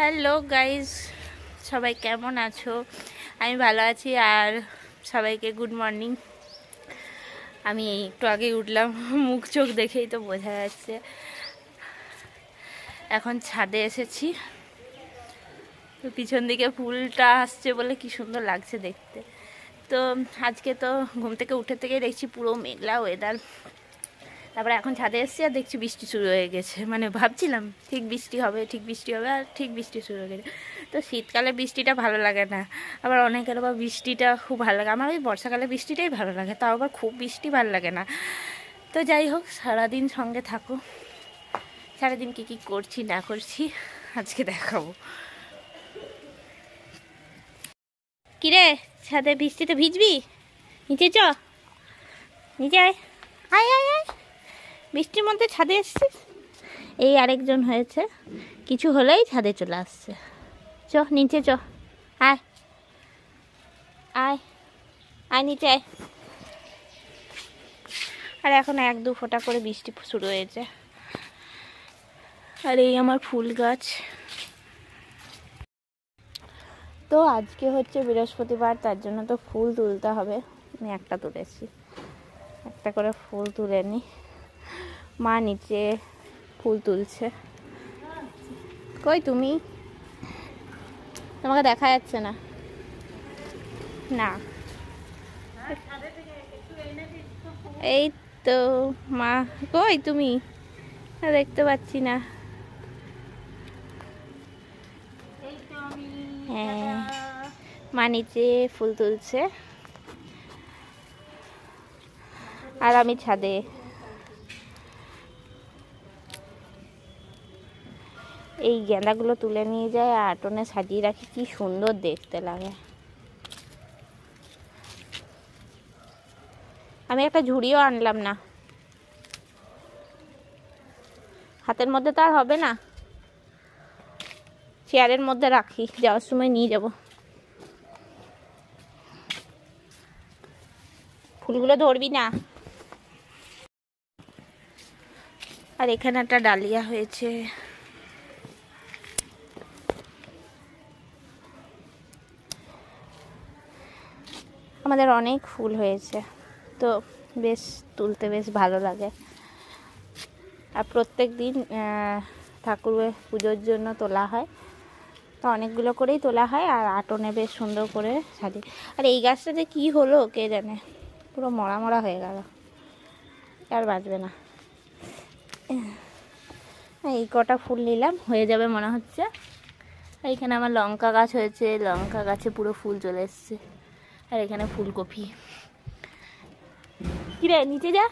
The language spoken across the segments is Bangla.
হ্যালো গাইজ, সবাই কেমন আছো? আমি ভালো আছি। আর সবাইকে গুড মর্নিং। আমি একটু আগে উঠলাম, মুখ চোখ দেখেই তো বোঝা যাচ্ছে। এখন ছাদে এসেছি, তো পিছন দিকে ফুলটা আসছে বলে কি সুন্দর লাগছে দেখতে। তো আজকে তো ঘুম থেকে উঠে থেকেই দেখছি পুরো মেঘলা ওয়েদার। তারপরে এখন ছাদে এসেছি আর দেখছি বৃষ্টি শুরু হয়ে গেছে। মানে ভাবছিলাম ঠিক বৃষ্টি হবে আর ঠিক বৃষ্টি শুরু হয়ে গেছে। তো শীতকালে বৃষ্টিটা ভালো লাগে না, আবার অনেকের আবার বৃষ্টিটা খুব ভালো লাগে। আমার ওই বর্ষাকালে বৃষ্টিটাই ভালো লাগে, তাও আবার খুব বৃষ্টি ভালো লাগে না। তো যাই হোক, সারাদিন সঙ্গে থাকো। সারাদিন কী করছি না করছি আজকে দেখাবো। কিরে, ছাদে বৃষ্টিতে ভিজবি? নিচে চ, নিচে আয় আয় আয় আয়। বৃষ্টির মধ্যে ছাদে এসছিস? এই আরেকজন হয়েছে, কিছু হলেই ছাদে চলে আসছে। চ নিচে চ, আয় আয় আয় নিচে আয়। আর এখন 1-2 ফোঁটা করে বৃষ্টি শুরু হয়েছে। আর এই আমার ফুল গাছ। তো আজকে হচ্ছে বৃহস্পতিবার, তার জন্য তো ফুল তুলতে হবে। আমি একটা তুলেছি, একটা করে ফুল তুলে নি। মা নিচে ফুল তুলছে। কই তুমি? তোমাকে দেখা যাচ্ছে না। না, এই তো মা। কই তুমি? দেখতে পাচ্ছি না। হ্যাঁ, মা নিচে ফুল তুলছে আর আমি ছাদে। এই গেঁদাগুলো তুলে নিয়ে যায় আর আটনে সাজিয়ে রাখি, কি সুন্দর দেখতে লাগে। আমি একটা ঝুড়িও আনলাম না, হাতের মধ্যে তো আর হবে না, চেয়ারের মধ্যে রাখি, যাওয়ার সময় নিয়ে যাব। ফুলগুলো ধরবি না। আর এখানে একটা ডালিয়া হয়েছে। আমাদের অনেক ফুল হয়েছে, তো বেশ তুলতে বেশ ভালো লাগে। আর প্রত্যেক দিন ঠাকুরের পুজোর জন্য তোলা হয়, তো অনেকগুলো করেই তোলা হয়। আর আটনে বেশ সুন্দর করে সাজি। আর এই গাছটাতে কি হলো কে জানে, পুরো মরা মরা হয়ে গেল, আর বাঁচবে না। এই কটা ফুল নিলাম, হয়ে যাবে মনে হচ্ছে। এইখানে আমার লঙ্কা গাছ হয়েছে, লঙ্কা গাছে পুরো ফুল চলে এসছে। আর এখানে ফুলকপি। কিরে নিচে যা,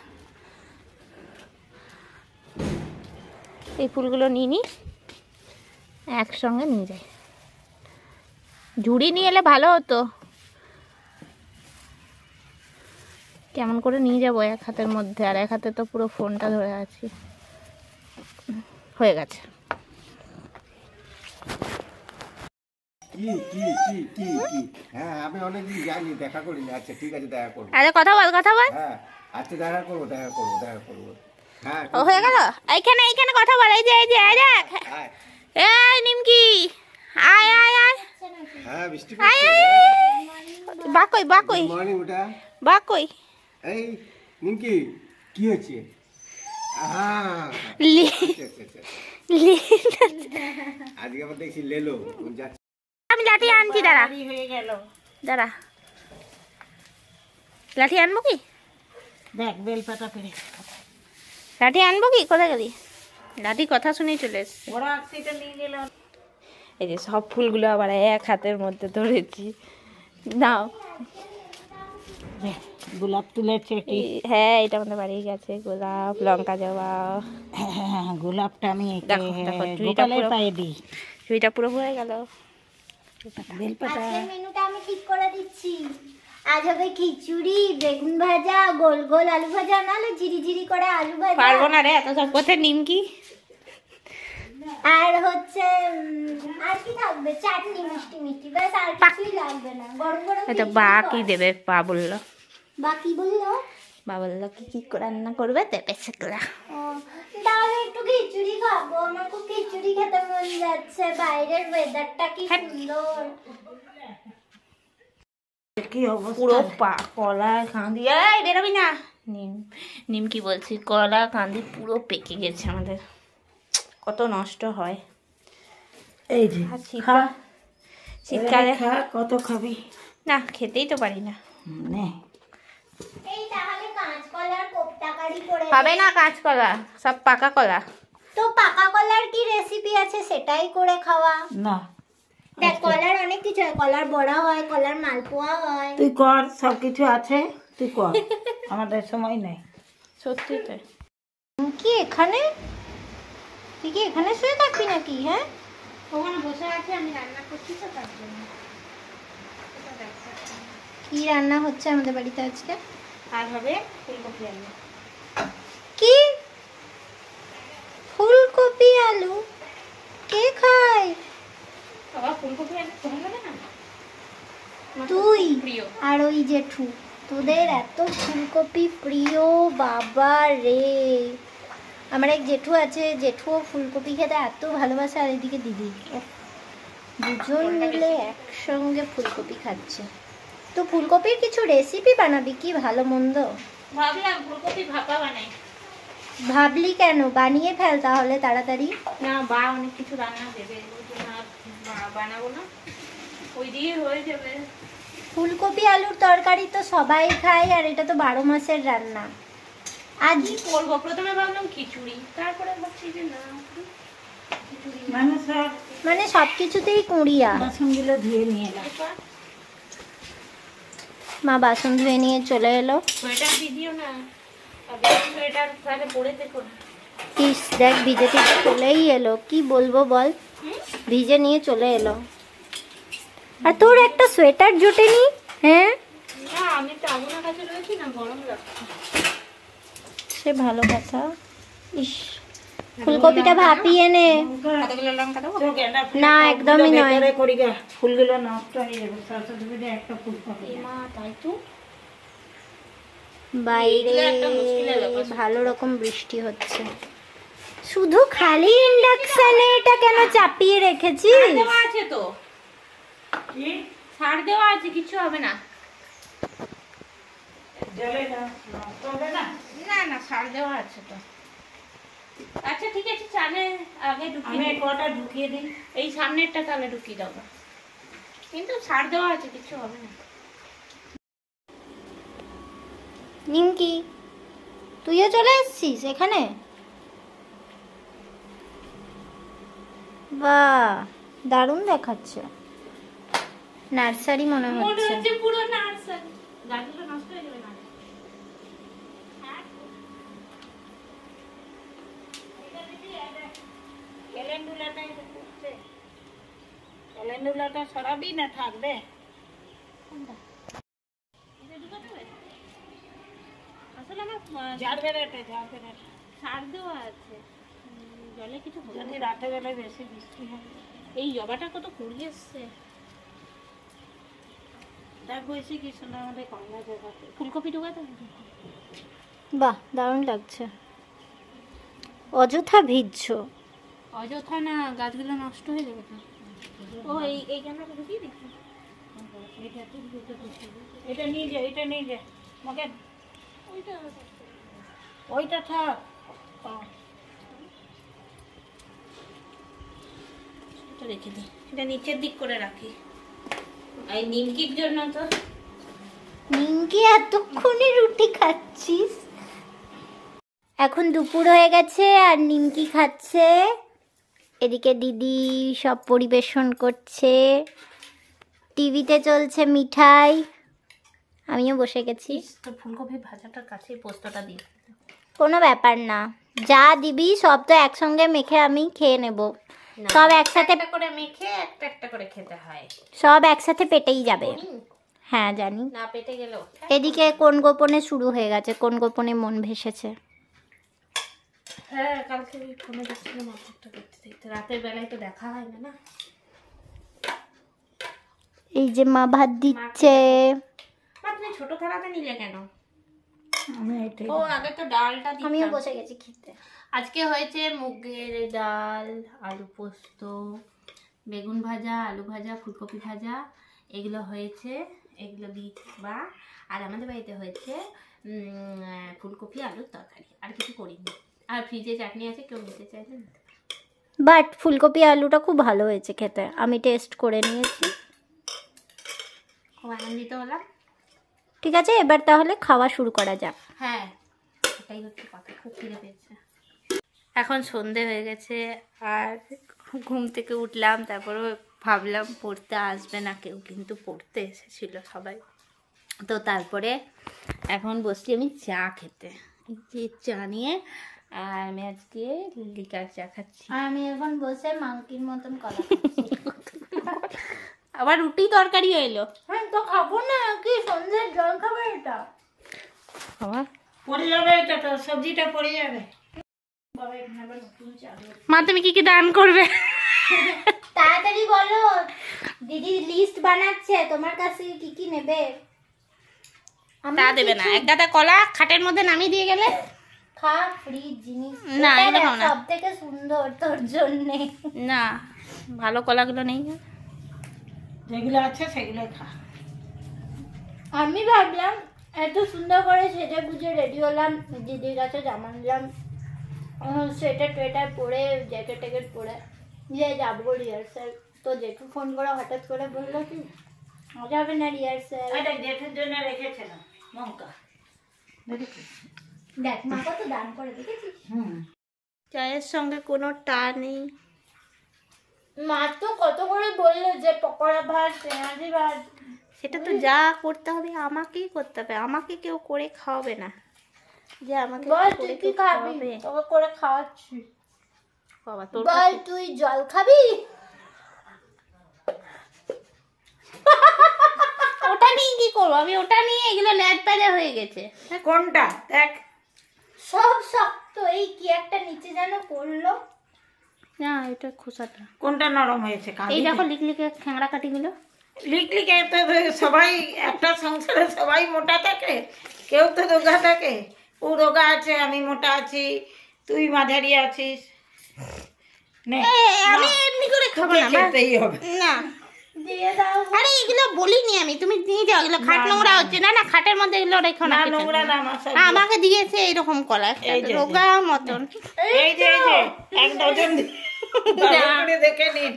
এই ফুলগুলো নিয়ে নি, একসঙ্গে নিয়ে যাই। ঝুড়ি নিয়ে এলে ভালো হতো। কেমন করে নিয়ে যাবো এক হাতের মধ্যে, আর এক হাতে তো পুরো ফোনটা ধরে আছি। হয়ে গেছে। হ্যাঁ, আমি অনেকদিন যাইনি, দেখা করিনি। আচ্ছা ঠিক আছে, দেখা করবো। আরে কথা বল। হ্যাঁ আচ্ছা, দেখা করবো। হ্যাঁ ও হয়ে গেল। এইখানে কথা বল। এই যে দেখ, এই নিমকি, আয় আয় আয়। হ্যাঁ, বৃষ্টি আয় পড়ছে। বাকই মর্নিং ওটা। বাকই এই নিমকি, কি হয়েছে? হ্যাঁ আজকে আবার দেখছি লেলো যাচ্ছে। আমি লাঠি আনছি, দাঁড়া দাঁড়া। লাঠি আনবো কি? দেখ বেলপাতা পেরে লাঠি আনবো কি? কোথায় গেলি? লাঠি কথা শুনেই চলে এসছে। ওরা সেটা নিয়ে গেল। এই যে সব ফুলগুলো আবার এক হাতের মধ্যে ধরেছি। নাও। গোলাপ তুলেছে কি? হ্যাঁ, এটা আমাদের বাড়ি গেছে গোলাপ, লঙ্কা জবা। হ্যাঁ, গোলাপটা আমি দেখো গোপালের পায়ে দিই। ঝুড়িটা পুরো ভরে গেল। বেলপাতা মেনুটা আমি ঠিক করে দিচ্ছি। আজ হবে খিচুড়ি, বেগুন ভাজা, গোল গোল আলু ভাজা, নাহলে ঝিরি ঝিরি করে আলু ভাজা। পারবো না রে এত সব। কোথায় নিমকি? আর হচ্ছে আর কি থাকবে? চাটনি, মিষ্টি মিষ্টি, ব্যাস। আর কিছুই লাগবে না। গরম গরম এটা বা কি দেবে? পা বললো। বাকি বললো বা বললো কি রান্না করবে, দেবে সেগুলা। তাহলে একটু খিচুড়ি খাবো, আমার খুব খিচুড়ি খেতে মন যাচ্ছে, বাইরের ওয়েদারটা কি সুন্দর। কি অবস্থা পুরো কলা কাঁদি, এই বেরোবি না। নিম কি বলছি, কলা কাঁদি পুরো পেকে গেছে আমাদের, কত নষ্ট হয়। এই যে আর খা, শীতকালে খা, কত খাবি? না খেতেই তো পারি না। নে এই তাহলে কাঁচকলার কোপ্তাকারি করে হবে না কাঁচকলা, সব পাকা কলা। তো পাকা কলার কি রেসিপি আছে সেটাই করে খাওয়া। না, দেখ কলার অনেক কিছু হয়, কলার বড়া হয়, কলার মালপোয়া হয়। তুই কর, সব কিছু আছে, তুই কর। আমাদের সময় নেই। সত্যি তো। কি এখানে, তুই কি এখানে শুয়ে থাকবি নাকি? হ্যাঁ, ওখানে বসে আছে, আমি রান্না করছি তো তার জন্য। কি রান্না হচ্ছে আমাদের বাড়িতে আজকে? আর হবে ফুলকপি আলু। কি ফুলকপি আলু? কে খায়? বাবা ফুলকপি আলু তোমার লাগে না? তুই প্রিয়। আর ওই জেঠু, তোদের এত ফুলকপি প্রিয় বাবা রে। আমার এক জেঠু আছে, জেঠুও ফুলকপি খেতে এত ভালোবাসে, আর এদিকে দিদি, দুজন মিলে একসঙ্গে ফুলকপি খাচ্ছে। তো ফুলকপির কিছু রেসিপি বানাবি কি ভালো মন্দ? ভাবলাম ফুলকপি ভাপা বানাই। ভাবলি কেন? বানিয়ে ফেল তাহলে তাড়াতাড়ি। না বা অনেক কিছু রান্না দেবে, ওই জন্য আর বানাবো না, ওই দিয়ে হয়ে যাবে। ফুলকপি আলুর তরকারি তো সবাই খায়, আর এটা তো 12 মাসের রান্না। আজ কি করবো, প্রথমে ভাবলাম খিচুড়ি, তারপরে ভাবছি যে না খিচুড়ি না। মানে সব মানে সবকিছুতেই কুঁড়িয়া। বাসনগুলো ধুয়ে নিয়ে এলাম। মা বাসন ধুয়ে নিয়ে চলে এলো। সোয়েটার ভিডিও না, সোয়েটার তাহলে পরে দেখো। ইস দেখ ভিজে টিজে চলেই এলো, কি বলবো বল, ভিজে নিয়ে চলে এলো। আর তোর একটা সোয়েটার জোটেনি? হ্যাঁ না আমি তো আগুনের কাছে রয়েছি না, গরম লাগছে। সে ভালো কথা। ইস ফুলকপিটা ভাপিয়ে নে। কতগুলো লঙ্কা দেবো? না একদমই নয়। করি গা, ফুলগুলো নষ্ট হয়ে যাবে। সরস্বতী একটা ফুলকপি। মা তাই তো। বাইরে এগুলো একটা মুশকিলের ব্যাপার। ভালো রকম বৃষ্টি হচ্ছে। শুধু খালি ইন্ডাকশনে এটা কেন চাপিয়ে রেখেছিস? দেওয়া আছে তো, কি ছাড় দেওয়া আছে, কিছু হবে না। জলে নষ্ট হবে না? না না ছাড় দেওয়া আছে তো। আচ্ছা ঠিক আছে, চালে আগে আমি ঢুকিয়ে দিই। কটা ঢুকিয়ে দিই। এই সামনেরটা তাহলে ঢুকিয়ে দেবো, কিন্তু ছাড় দেওয়া আছে, কিছু হবে না। নিমকি তুইও চলে এসেছিস এখানে? বাহ দারুণ দেখাচ্ছে, নার্সারি মনে মনে হচ্ছে। হচ্ছে পুরো নার্সারি, গাছগুলো নষ্ট হয়ে যাবে না। ক্যালেন্ডুলাটা সরাবি না থাকবে? আসলে আমার ঝাড় বেড়াতে ছাড় দেওয়া আছে, জলে কিছু হবে যদি না। রাতে বেলায় বেশি বৃষ্টি হবে। এই জবাটা কত কুড়ি এসছে। দেখ বলছি কি সুন্দর আমাদের কমলা জায়গাতে। ফুলকপি ঢুকাতে হবে। বাহ দারুণ লাগছে। অযথা ভিজছো। অযথা না, গাছগুলো নষ্ট হয়ে যাবে তো। ও এই ক্যামেরাটা ঢুকিয়ে দিচ্ছি। এটা নিয়ে যা, এটা নিয়ে যা মগে, ওইটা ওইটা থাক। এটা রেখে দিই, এটা নিচের দিক করে রাখি। এই নিমকির জন্য তো নিমকি এতক্ষণে রুটি খাচ্ছিস? এখন দুপুর হয়ে গেছে আর নিমকি খাচ্ছে। এদিকে দিদি সব পরিবেশন করছে, টিভিতে চলছে মিঠাই, আমিও বসে গেছি। তো ফুলকপি ভাজাটার কাছে পোস্তটা দিয়ে কোনো ব্যাপার না, যা দিবি সব তো একসঙ্গে মেখে আমি খেয়ে নেব। সব একসাথে একটা করে মেখে একটা একটা করে খেতে হয়, সব একসাথে পেটেই যাবে। হ্যাঁ জানি। না পেটে গেলেও। এদিকে কোন গোপনে শুরু হয়ে গেছে, কোন গোপনে মন ভেসেছে। হ্যাঁ কালকে ফোনে দেখছিলাম অপেক্ষা দেখতে দেখতে, রাতের বেলায় তো দেখা হয় না না। এই যে মা ভাত দিচ্ছে। মা তুমি ছোট থালাতে নিলে কেন? আমি এটাই ও আগে তো ডালটা দিতাম। আমিও বসে গেছি খেতে। আজকে হয়েছে মুগের ডাল, আলু পোস্ত, বেগুন ভাজা, আলু ভাজা, ফুলকপি ভাজা, এগুলো হয়েছে, এগুলো বা আর আমাদের বাড়িতে হয়েছে ফুলকপি আলুর তরকারি, আর কিছু করিনি। আর ফ্রিজে চাটনি আছে, কেউ নিতে চাইলে নিতে পারে। বাট ফুলকপি আলুটা খুব ভালো হয়েছে খেতে, আমি টেস্ট করে নিয়েছি। খুব আনন্দিত হলাম। ঠিক আছে, এবার তাহলে খাওয়া শুরু করা যাক। হ্যাঁ, এটাই হচ্ছে কথা, খুব খিদে পেয়েছে। এখন সন্ধে হয়ে গেছে আর ঘুম থেকে উঠলাম, তারপরে ভাবলাম পড়তে আসবে না কেউ, কিন্তু পড়তে এসেছিল সবাই। তো তারপরে এখন বসছি আমি চা খেতে, যে চা নিয়ে, আর আমি আজকে লিকার চা খাচ্ছি। আর আমি এখন বসে মাংকির মতন কলা আবার রুটি তরকারি এলো। হ্যাঁ তো খাবো না, কি সন্ধ্যের জল খাবার এটা? বাবা পড়ে যাবে, এটা তো সবজিটা পড়ে যাবে। মা তুমি কি কি দান করবে? তাড়াতাড়ি বলো, দিদি লিস্ট বানাচ্ছে, তোমার কাছে কি কি নেবে? তা দেবে না, এক গাদা কলা খাটের মধ্যে নামিয়ে দিয়ে গেলে। খা, ফ্রি জিনিস না, এগুলো খাও না। সব থেকে সুন্দর তোর জন্য। না, ভালো কলাগুলো নেই। যেগুলো আছে সেগুলো খা। আমি ভাবলাম এত সুন্দর করে সেজে গুজে রেডি হলাম, দিদির কাছে জামা নিলাম, সোয়েটার টোয়েটার পরে, জ্যাকেট ট্যাকেট পরে নিয়ে যাবো রিহার্সাল। তো জেঠু ফোন করে হঠাৎ করে বললো কি যাবে না রিহার্সাল। এটা জেঠুর জন্য রেখেছিলাম লঙ্কা, দেখেছিস? দেখ মা কত দান করে, দেখেছিস? চায়ের সঙ্গে কোনো টা নেই। মা তো কত করে বললো যে পকোড়া ভাত, পেঁয়াজি ভাত। সেটা তো যা করতে হবে আমাকেই করতে হবে, আমাকে কেউ করে খাওয়াবে না। যে আমাকে বল করে তুই কি কেউ খাবি, খাওয়াবে। তোকে করে খাওয়াচ্ছি। বাবা তোর বল কাছে- তুই জল খাবি? ওটা নিয়ে কি করবো আমি? ওটা নিয়ে এগুলো ল্যাদ প্যাদে হয়ে গেছে। কোনটা দেখ? সব শক্ত, এই কি একটা নিচে যেন পড়লো। না, এটা খোসাটা। কোনটা নরম হয়েছে? এই দেখো লিকলিকে খ্যাংড়া কাটিগুলো। লিকলিকে তো সবাই, একটা সংসারে সবাই মোটা থাকে, কেউ তো রোগা থাকে। ও রোগা আছে, আমি মোটা আছি, তুই মাঝারি আছিস। নে, আমি না, এমনি করে খাবো তোকে না মা। খেতেই হবে। না, দিয়ে দাও। আরে এগুলো বলিনি আমি, তুমি নিয়ে যাও, এগুলো খাট নোংরা হচ্ছে। না না, খাটের মধ্যে এগুলো রেখো না। না, kitchen নোংরা এ। না, আমার সব আমাকে দিয়েছে এরকম কলা, একটা এই যে, রোগা মতন। এই যে এক ডজন ভালো করে দেখে নিন,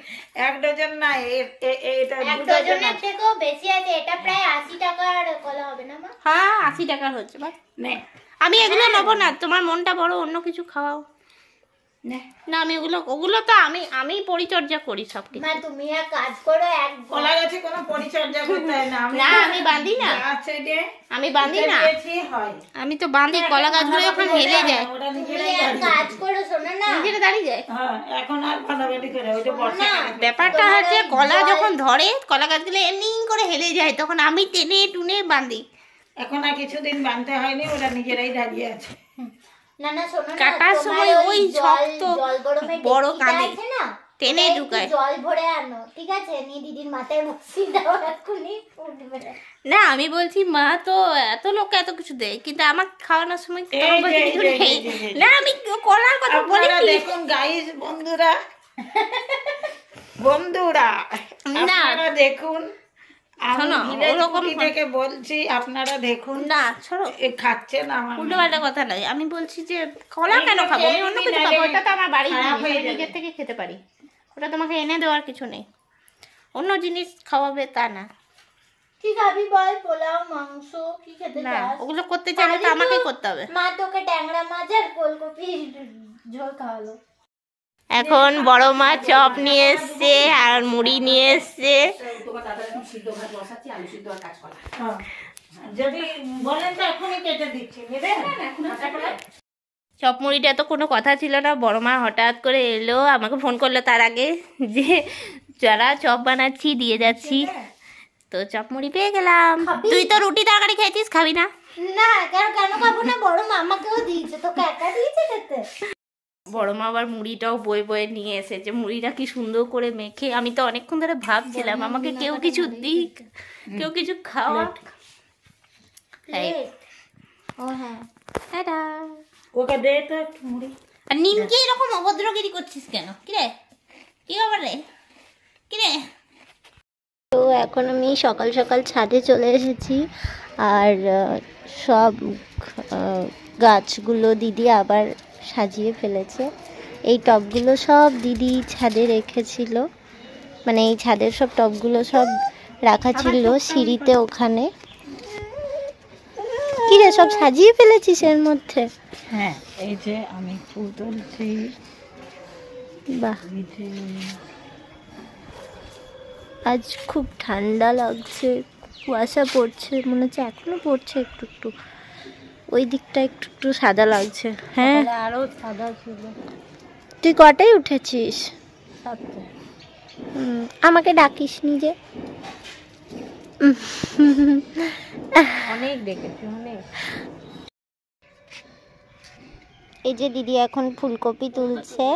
এক ডজন না, এটা এক 2 ডজন ডজনের আছে। থেকেও বেশি আছে, এটা প্রায় 80 টাকার কলা হবে না মা? হ্যাঁ, 80 টাকার হচ্ছে ভাই। নে, আমি এগুলো নেবো না, তোমার মনটা বড়, অন্য কিছু খাওয়াও। নে। না, আমি ওগুলো তো আমি পরিচর্যা করি সব কিছু। মা তুমি এক কাজ করো, এক কলা গাছে কোনো পরিচর্যা করতে হয় না। না, আমি বাঁধি না। গাছে যে আমি বাঁধি না, দিয়েছি হয়। আমি তো বাঁধি। কলা গাছগুলো যখন হেলে যায়, ওরা তুমি নিজেরাই এক দাঁড়িয়ে কাজ যায়। করো, শোনো না, নিজেরা দাঁড়িয়ে যায়। হ্যাঁ, এখন আর বাঁধাবাঁধি করে, ওইটা বর্ষাকালে। ব্যাপারটা তোমার হচ্ছে ওই কলা জল- যখন ধরে, কলা গাছগুলো এমনি করে হেলে যায়, তখন আমি টেনে টুনে বাঁধি। এখন আর কিছুদিন বাঁধতে হয়নি, ওরা নিজেরাই দাঁড়িয়ে আছে। না না শোনো না, কাটার তোমার সময় ওই শক্ত জল গরমে বড় ডেকচিটা কাঁধে আছে না, টেনে ওটায় একটু ঢুকায়। জল ভরে আনো, ঠিক আছে? নিয়ে দিদির মাথায় বসিয়ে দাও, এক্ষুনি ফুটবে। না, আমি বলছি মা তো এত লোককে এত কিছু দেয়, কিন্তু আমার খাওয়ানোর সময় এই তখন বলছে যে, কিছু এই যে, নেই। এই যে, এই যে। না, আমি কলার কথা বলি। আপনারা দেখুন গাইস, বন্ধুরা, না। আপনারা দেখুন, আমি শোনো, ভিলেজ ওরকম কুটি থেকে বলছি, আপনারা দেখুন। না, ছাড়ো, এ খাচ্ছে না আমার উল্টো পাল্টা কথা নয়। আমি বলছি যে কলা কেন খাবো, আমি অন্য কিছু খাবো। ওটা তো আমার বাড়ির খারাপ জিনিস, হয়ে আমি যাবে। নিজের থেকে খেতে পারি। ওটা তোমাকে এনে দেওয়ার কিছু নেই। অন্য জিনিস খাওয়াবে তা না। কি খাবি বল? পোলাও, মাংস, কি খেতে না, চাস? ওগুলো করতে চাইলে তো আমাকে করতে হবে। মা তোকে ট্যাংরা মাছ আর ফুলকপি ঝোল খাওয়ালো। এখন বড় মা চপ নিয়ে এসছে আর মুড়ি নিয়ে এসছে। হ্যাঁ। যদি বলেন তো এখনই কেটে দিচ্ছি, নেবেন? চপ মুড়িটা তো কোনো কথা ছিল না, বড় মা হঠাৎ করে এলো, আমাকে ফোন করলো তার আগে যে যারা চপ বানাচ্ছি দিয়ে যাচ্ছি। তো চপ মুড়ি পেয়ে গেলাম। খাবি? তুই তো রুটি তরকারি খেয়েছিস, খাবি না? না কেন কেন খাবো না? বড় মা আমাকেও দিয়েছে, তোকে একা দিয়েছে খেতে? বড় মা আবার মুড়িটাও বয়ে বয়ে নিয়ে এসেছে। মুড়িটা কি সুন্দর করে মেখে, আমি তো অনেকক্ষণ ধরে ভাবছিলাম আমাকে কেউ কিছু দিক, কেউ কিছু খাওয়া। এই, ও হ্যাঁ, টাটা। ওকে দে তো একটু মুড়ি। আর নিমকি এরকম অভদ্রগিরি করছিস কেন? কিরে কি খবর রে? কিরে? তো এখন আমি সকাল সকাল ছাদে চলে এসেছি আর সব গাছগুলো দিদি আবার সাজিয়ে ফেলেছে। এই টবগুলো সব দিদি ছাদে রেখেছিল, মানে এই ছাদের সব টবগুলো সব রাখা ছিল সিঁড়িতে ওখানে। কি রে সব সাজিয়ে ফেলেছিস এর মধ্যে? হ্যাঁ, এই যে আমি ফুল তুলছি। বাহ, আজ খুব ঠান্ডা লাগছে, কুয়াশা পড়ছে, মনে হচ্ছে এখনো পড়ছে একটু একটু, ওই দিকটা একটু একটু সাদা লাগছে। হ্যাঁ, আরো সাদা ছিল। তুই কটায় উঠেছিস? 7টা। আমাকে ডাকিস নি যে? অনেক দেখেছি, অনেক। এই যে দিদি এখন ফুলকপি তুলছে।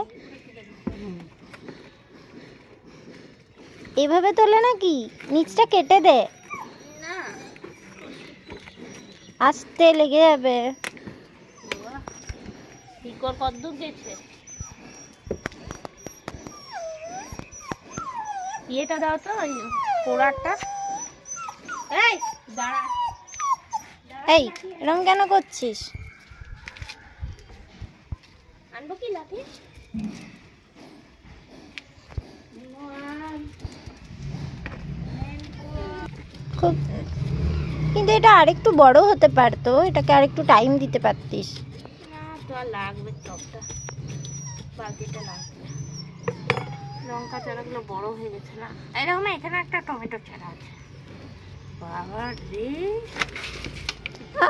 এভাবে তোলে নাকি? নিচটা কেটে দে, আস্তে লেগে যাবে। শিকড় কদ্দূর গেছে? ইয়েটা দাও তো, ওই পোড়াটা। এই দাঁড়া, এই এরকম কেন করছিস? আনবো কি লাঠি? খুব, কিন্তু এটা আরেকটু বড় হতে পারতো, এটাকে আরেকটু টাইম দিতে পারতিস। না তো আর লাগবে, টপটা বালতিটা লাগবে। লঙ্কা চারাগুলো বড় হয়ে গেছে না? এরকম এখানে একটা টমেটো চারা আছে। বাবা রে,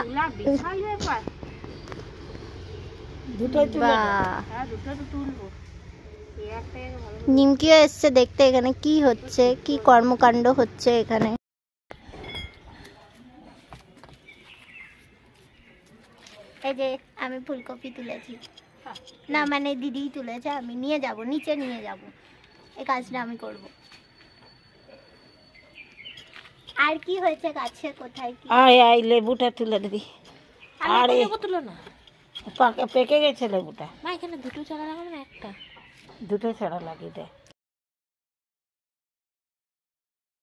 তুলা বিশাল ব্যাপার। দুটোই তুলে দাও। বাহ, হ্যাঁ, দুটো তো তুলবো। এই একটা ভালো। নিমকিও এসছে দেখতে এখানে কি হচ্ছে, কি কর্মকাণ্ড হচ্ছে এখানে। এই যে আমি ফুলকপি তুলেছি, না মানে দিদি তুলেছে, আমি নিয়ে যাব, নিচে নিয়ে যাব, এই কাজটা আমি করব। আর কি হয়েছে গাছে, কোথায় কি? আয় আয়, লেবুটা তুলে দিবি। আর আরে লেবু তুলো না পেকে গেছে লেবুটা। মা, এখানে দুটো চারা লাগাবো না একটা? দুটো ছাড়া লাগিয়ে দে।